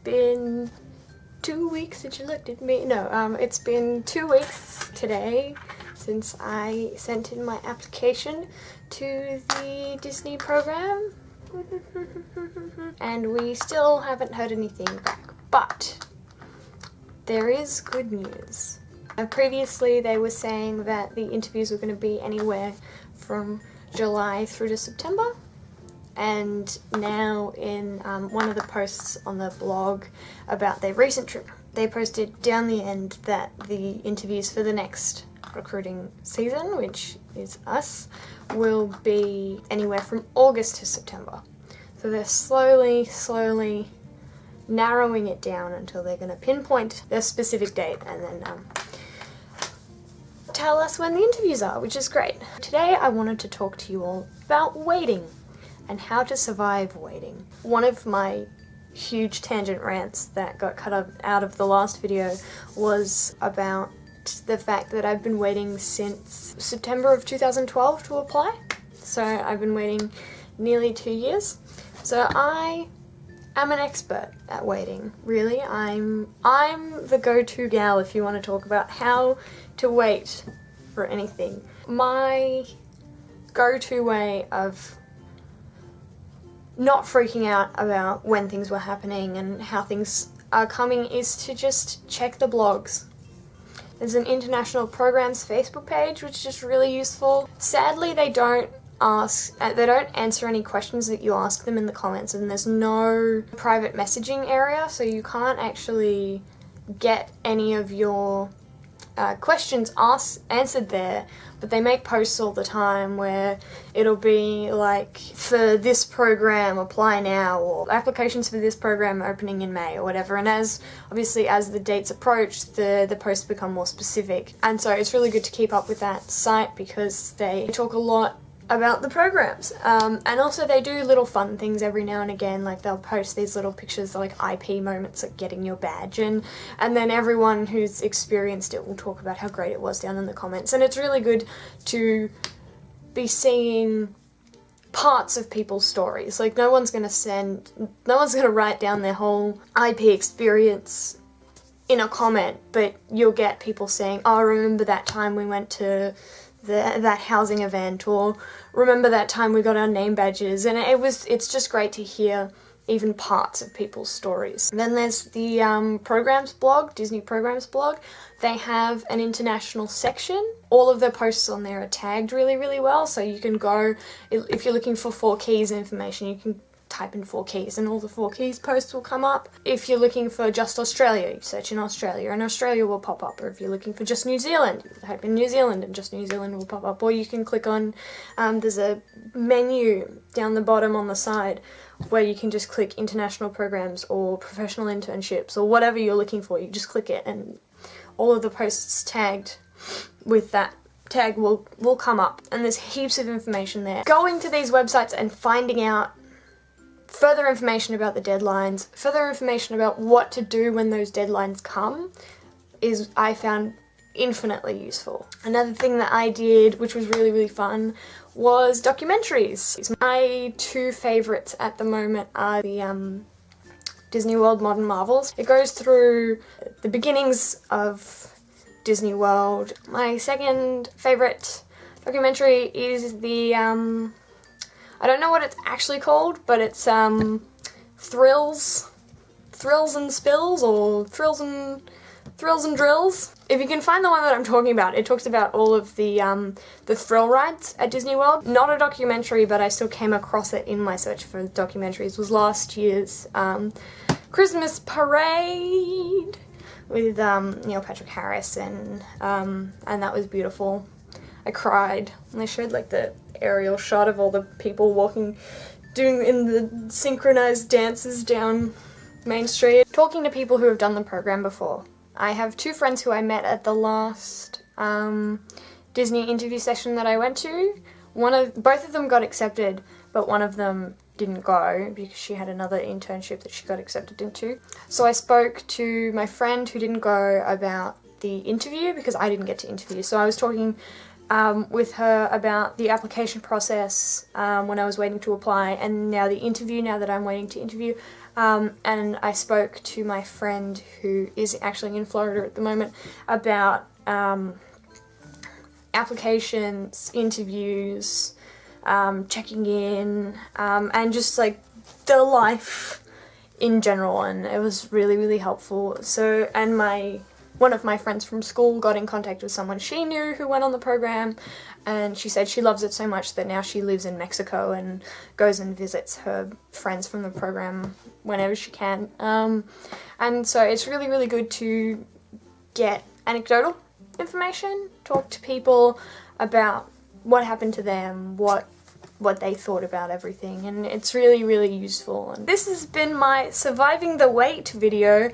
been 2 weeks since you looked at me. No, it's been 2 weeks today since I sent in my application to the Disney program. And we still haven't heard anything back, but there is good news. Previously they were saying that the interviews were going to be anywhere from July through to September, and now in one of the posts on the blog about their recent trip, they posted down the end that the interviews for the next recruiting season, which is us, will be anywhere from August to September. So they're slowly narrowing it down until they're going to pinpoint their specific date and then tell us when the interviews are, which is great. Today I wanted to talk to you all about waiting and how to survive waiting. One of my huge tangent rants that got cut out of the last video was about the fact that I've been waiting since September of 2012 to apply. So I've been waiting nearly 2 years. So I am an expert at waiting, really. I'm the go-to gal if you want to talk about how to wait for anything. My go-to way of not freaking out about when things were happening and how things are coming is to just check the blogs. There's an international programs Facebook page which is just really useful. Sadly they don't answer any questions that you ask them in the comments, and there's no private messaging area, so you can't actually get any of your questions answered there. But they make posts all the time where it'll be like, for this program apply now, or applications for this program opening in May, or whatever. And obviously as the dates approach, the posts become more specific, and so it's really good to keep up with that site because they talk a lot about the programs, and also they do little fun things every now and again, like they'll post these little pictures like IP moments, like getting your badge, and then everyone who's experienced it will talk about how great it was down in the comments. And it's really good to be seeing parts of people's stories. Like no one's gonna write down their whole IP experience in a comment, but you'll get people saying, oh, I remember that time we went to that housing event, or remember that time we got our name badges, and it's just great to hear even parts of people's stories. And then there's the programs blog, Disney programs blog. They have an international section. All of their posts on there are tagged really well, so you can go, if you're looking for 4 keys information, you can type in 4 keys and all the 4 keys posts will come up. If you're looking for just Australia, you search in Australia and Australia will pop up. Or if you're looking for just New Zealand, you type in New Zealand and just New Zealand will pop up. Or you can click on, there's a menu down the bottom on the side where you can just click international programs or professional internships or whatever you're looking for. You just click it and all of the posts tagged with that tag will come up, and there's heaps of information there. Going to these websites and finding out further information about the deadlines, further information about what to do when those deadlines come, I found infinitely useful. Another thing that I did, which was really fun, was documentaries. My 2 favourites at the moment are the Disney World Modern Marvels. It goes through the beginnings of Disney World. My second favourite documentary is the I don't know what it's actually called, but it's Thrills and Spills, or Thrills and Drills. If you can find the one that I'm talking about, it talks about all of the thrill rides at Disney World. Not a documentary, but I still came across it in my search for documentaries. It was last year's Christmas parade with Neil Patrick Harris, and that was beautiful. I cried when they showed like the aerial shot of all the people doing the synchronized dances down Main Street. Talking to people who have done the program before. I have 2 friends who I met at the last Disney interview session that I went to. Both of them got accepted, but one of them didn't go because she had another internship that she got accepted into. So I spoke to my friend who didn't go about the interview because I didn't get to interview. So I was talking with her about the application process when I was waiting to apply, and now the interview, now that I'm waiting to interview. And I spoke to my friend who is actually in Florida at the moment about applications, interviews, checking in, and just like the life in general, and it was really, really helpful. So, and one of my friends from school got in contact with someone she knew who went on the program, and she said she loves it so much that now she lives in Mexico and goes and visits her friends from the program whenever she can. And so it's really, really good to get anecdotal information, talk to people about what happened to them, what they thought about everything, and it's really, really useful. And this has been my surviving the wait video.